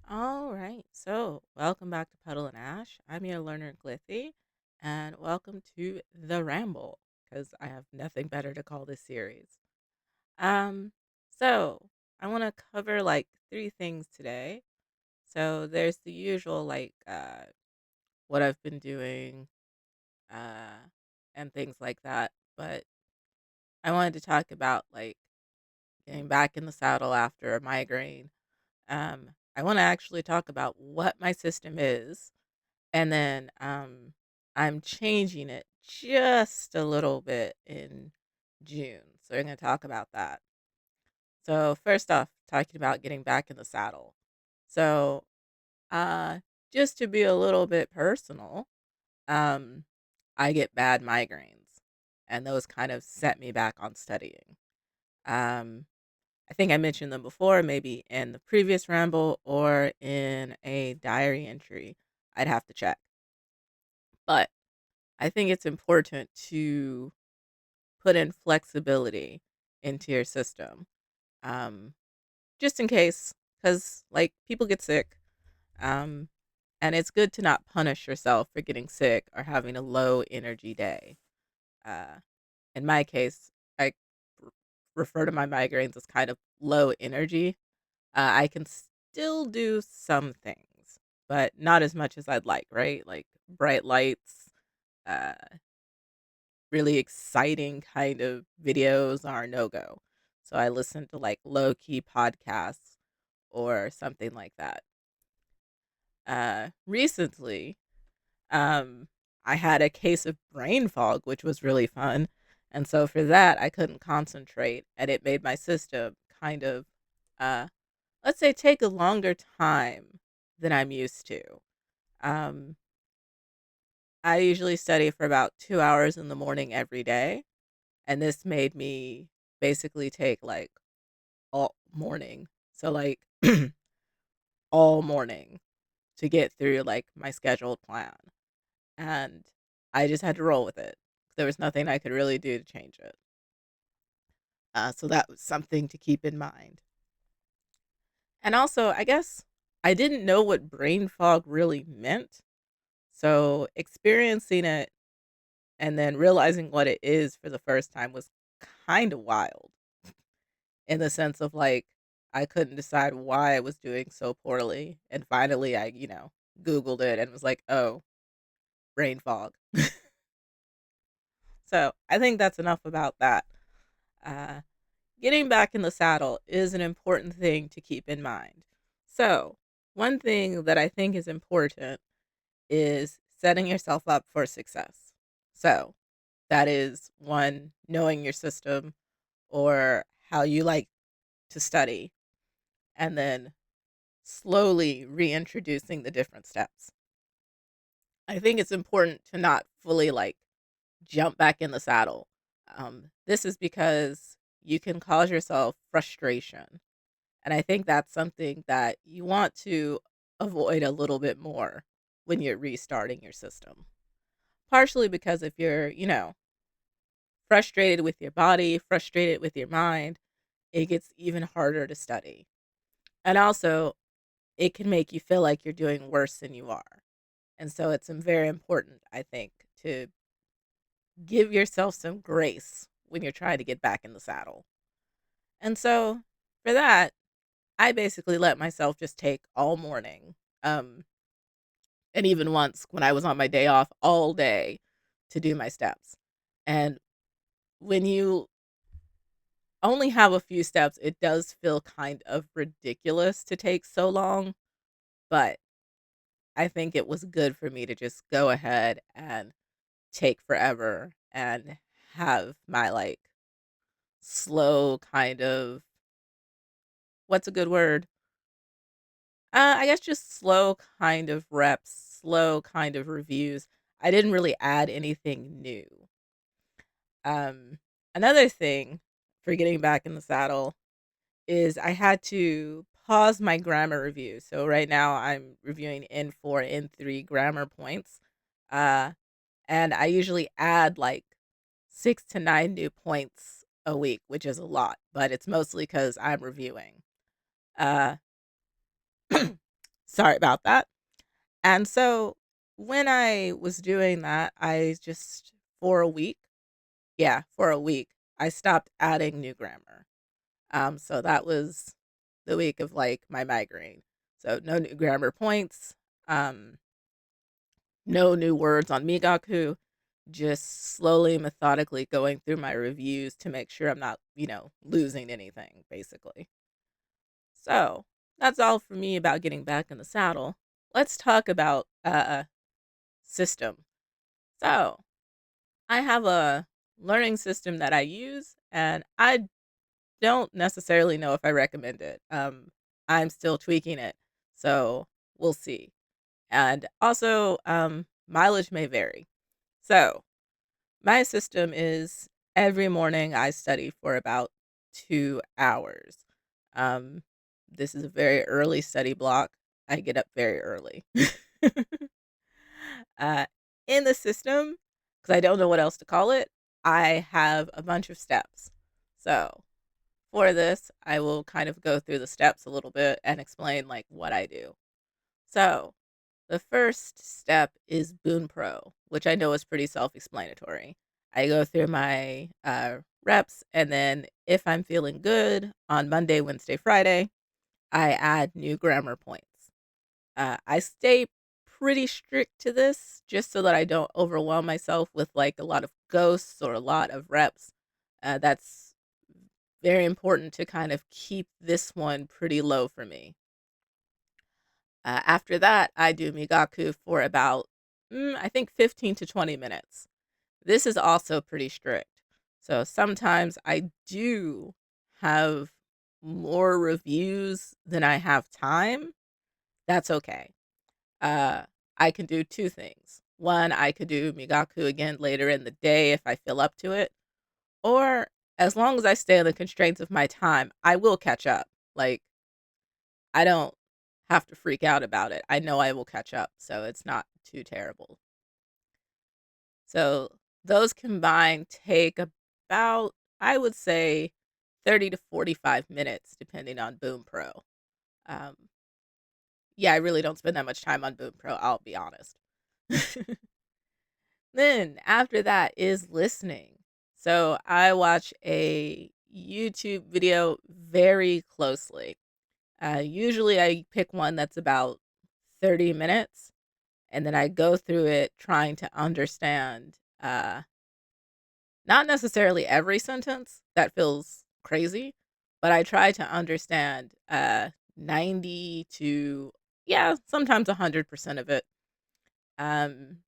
All right. So, welcome back to Puddle and Ash. I'm your learner, Glithy, and welcome to the Ramble because I have nothing better to call this series. Um, so I want to cover like three things today. So there's the usual what I've been doing, uh, and things like that. But I wanted to talk about like getting back in the saddle after a migraine. I want to actually talk about what my system is. And then I'm changing it just a little bit in June. So we're going to talk about that. So first off, talking about getting back in the saddle. So uh just to be a little bit personal, um I get bad migraines and those kind of set me back on studying. Um I think I mentioned them before, maybe in the previous ramble or in a diary entry. I'd have to check. But I think it's important to put in flexibility into your system, um, just in case, because like people get sick, um, and it's good to not punish yourself for getting sick or having a low energy day. Uh, in my case, I r- refer to my migraines as kind of low energy. I can still do some things, but not as much as I'd like, right? Like bright lights, uh, really exciting kind of videos are no go. So I listen to like low key podcasts or something like that. Recently, um, I had a case of brain fog, which was really fun. And so for that, I couldn't concentrate, and it made my system kind of, uh, let's say, take a longer time than I'm used to. Um, I usually study for about 2 hours in the morning every day. And this made me basically take, like, all morning. So, like, all morning to get through, like, my scheduled plan, and I just had to roll with it. There was nothing I could really do to change it. So that was something to keep in mind. And also, I guess I didn't know what brain fog really meant, so experiencing it and then realizing what it is for the first time was kinda wild. In the sense of, like, I couldn't decide why I was doing so poorly, and finally I Googled it and was like, "Oh, brain fog." So, I think that's enough about that. Uh, Getting back in the saddle is an important thing to keep in mind. So, one thing that I think is important is setting yourself up for success. So, that is, 1, knowing your system or how you like to study, and then slowly reintroducing the different steps. I think it's important to not fully like jump back in the saddle. This is because you can cause yourself frustration. And I think that's something that you want to avoid a little bit more when you're restarting your system. Partially because if you're frustrated with your body, frustrated with your mind, it gets even harder to study. And also, it can make you feel like you're doing worse than you are. And so it's very important, I think, to give yourself some grace when you're trying to get back in the saddle. And so for that, I basically let myself just take all morning. Um, and even once when I was on my day off all day to do my steps. And when you only have a few steps, it does feel kind of ridiculous to take so long. But I think it was good for me to just go ahead and take forever and have my, like, slow kind of what's a good word? I guess just slow kind of reps, slow kind of reviews. I didn't really add anything new. Um, Another thing for getting back in the saddle is I had to pause my grammar review. So right now I'm reviewing N4, N3 grammar points. Uh, and I usually add like 6 to 9 new points a week, which is a lot, but it's mostly because 'cause I'm reviewing. Uh, Sorry about that. And so when I was doing that, I just for a week, yeah, for a week, I stopped adding new grammar. So that was the week of like my migraine. So no new grammar points, um, no new words on Migaku, just slowly, methodically going through my reviews to make sure I'm not, losing anything, basically. So that's all for me about getting back in the saddle. Let's talk about system. So I have a learning system that I use, and I don't necessarily know if I recommend it. I'm still tweaking it, so we'll see. And also, mileage may vary. So my system is every morning I study for about 2 hours. Um, this is a very early study block. I get up very early. uh, in the system, because I don't know what else to call it, I have a bunch of steps. So for this, I will kind of go through the steps a little bit and explain like what I do. So the first step is Boon Pro, which I know is pretty self-explanatory. I go through my reps, and then if I'm feeling good on Monday, Wednesday, Friday, I add new grammar points. I stay pretty strict to this just so that I don't overwhelm myself with like a lot of ghosts or a lot of reps. That's very important to kind of keep this one pretty low for me. After that, I do Migaku for about, I think 15 to 20 minutes. This is also pretty strict. So sometimes I do have more reviews than I have time. That's okay. Uh, I can do two things. One, I could do Migaku again later in the day if I feel up to it. Or as long as I stay in the constraints of my time, I will catch up. Like, I don't have to freak out about it. I know I will catch up, so it's not too terrible. So those combined take about, I would say, 30 to 45 minutes, depending on Boom Pro. Um, yeah, I really don't spend that much time on Boom Pro, I'll be honest. Then after that is listening. So I watch a YouTube video very closely. Usually I pick one that's about 30 minutes, and then I go through it trying to understand, not necessarily every sentence, that feels crazy, but I try to understand 90 to, yeah, sometimes 100% of it.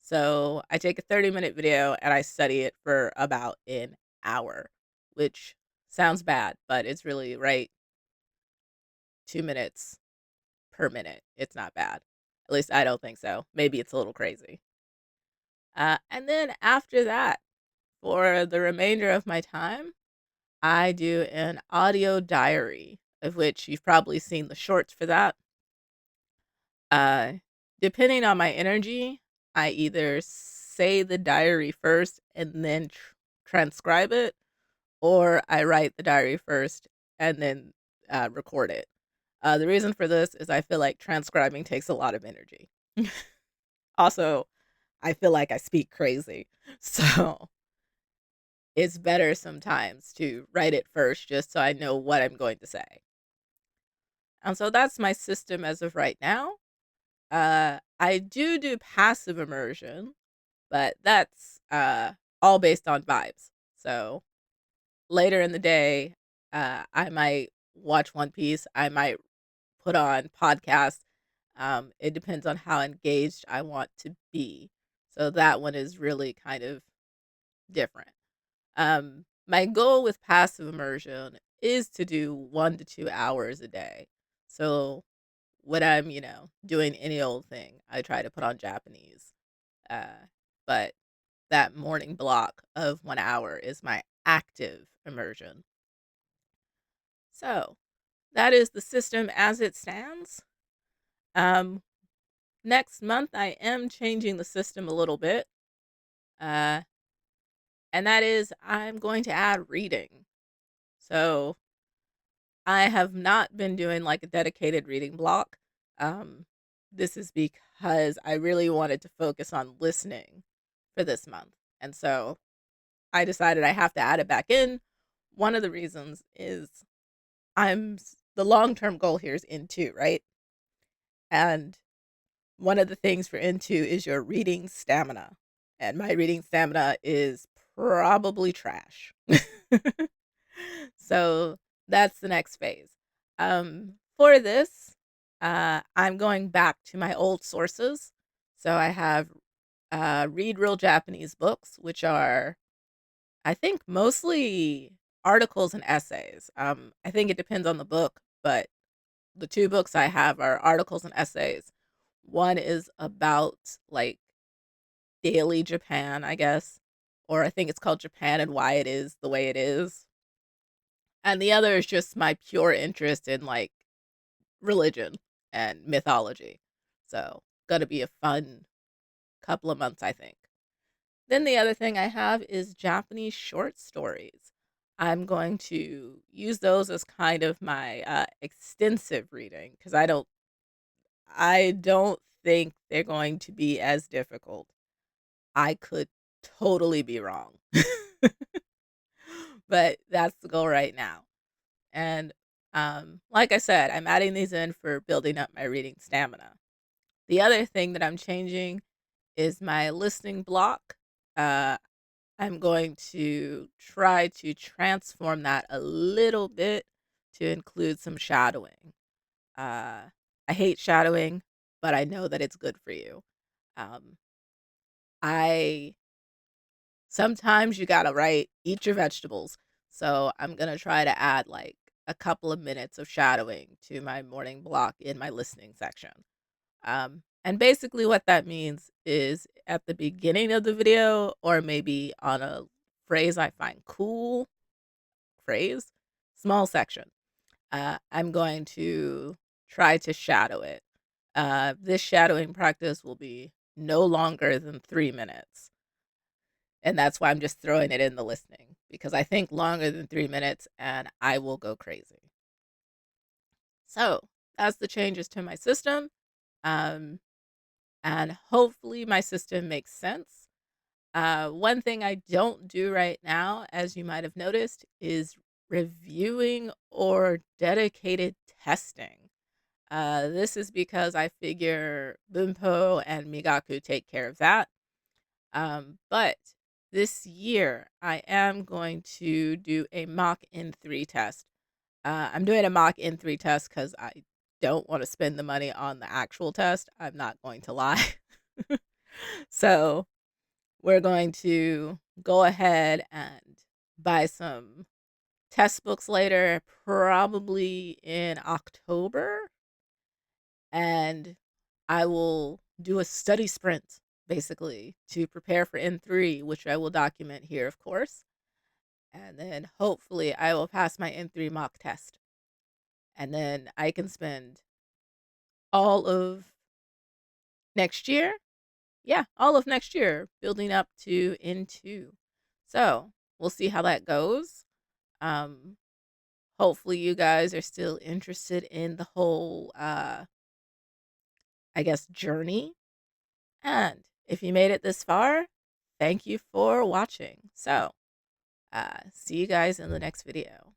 So I take a 30-minute video and I study it for about an hour, which sounds bad, but it's really right 2 minutes per minute. It's not bad. At least I don't think so. Maybe it's a little crazy. And then after that, for the remainder of my time, I do an audio diary, of which you've probably seen the shorts for that. Uh, Depending on my energy, I either say the diary first and then transcribe it, or I write the diary first and then record it. The reason for this is I feel like transcribing takes a lot of energy. Also, I feel like I speak crazy. So it's better sometimes to write it first just so I know what I'm going to say. And so that's my system as of right now. I do passive immersion, but that's all based on vibes. So later in the day, I might watch One Piece. I might put on podcasts. It depends on how engaged I want to be. So that one is really kind of different. My goal with passive immersion is to do 1 to 2 hours a day. So when I'm, doing any old thing, I try to put on Japanese. Uh, but that morning block of 1 hour is my active immersion. So that is the system as it stands. Um, Next month, I am changing the system a little bit. Uh, and that is, I'm going to add reading. So I have not been doing like a dedicated reading block. Um, this is because I really wanted to focus on listening for this month. And so I decided I have to add it back in. One of the reasons is the long term goal here is N2, right? And one of the things for N2 is your reading stamina. And my reading stamina is probably trash. So that's the next phase. For this, I'm going back to my old sources. So I have Read Real Japanese books, which are, I think, mostly articles and essays. I think it depends on the book, but the two books I have are articles and essays. One is about like daily Japan, I guess, or I think it's called Japan and Why It Is the Way It Is. And the other is just my pure interest in like religion and mythology. So, gonna be a fun couple of months, I think. Then the other thing I have is Japanese short stories. I'm going to use those as kind of my extensive reading because I don't think they're going to be as difficult. I could totally be wrong. But that's the goal right now. And like I said, I'm adding these in for building up my reading stamina. The other thing that I'm changing is my listening block. Uh, I'm going to try to transform that a little bit to include some shadowing. Uh, I hate shadowing, but I know that it's good for you. Um, I Sometimes you gotta eat your vegetables. So I'm gonna try to add like a couple of minutes of shadowing to my morning block in my listening section. And basically what that means is at the beginning of the video, or maybe on a phrase I find cool, phrase, small section, I'm going to try to shadow it. This shadowing practice will be no longer than 3 minutes. And that's why I'm just throwing it in the listening because I think longer than 3 minutes and I will go crazy. So that's the changes to my system. Um, and hopefully my system makes sense. One thing I don't do right now, as you might have noticed, is reviewing or dedicated testing. This is because I figure Bunpo and Migaku take care of that. But this year, I am going to do a mock N3 test. I'm doing a mock N3 test because I don't want to spend the money on the actual test. I'm not going to lie. So we're going to go ahead and buy some test books later, probably in October. And I will do a study sprint basically to prepare for N3, which I will document here, of course. And then hopefully I will pass my N3 mock test. And then I can spend all of next year, yeah, all of next year building up to N2. So we'll see how that goes. Um, Hopefully you guys are still interested in the whole, I guess, journey. And if you made it this far, thank you for watching. So, see you guys in the next video.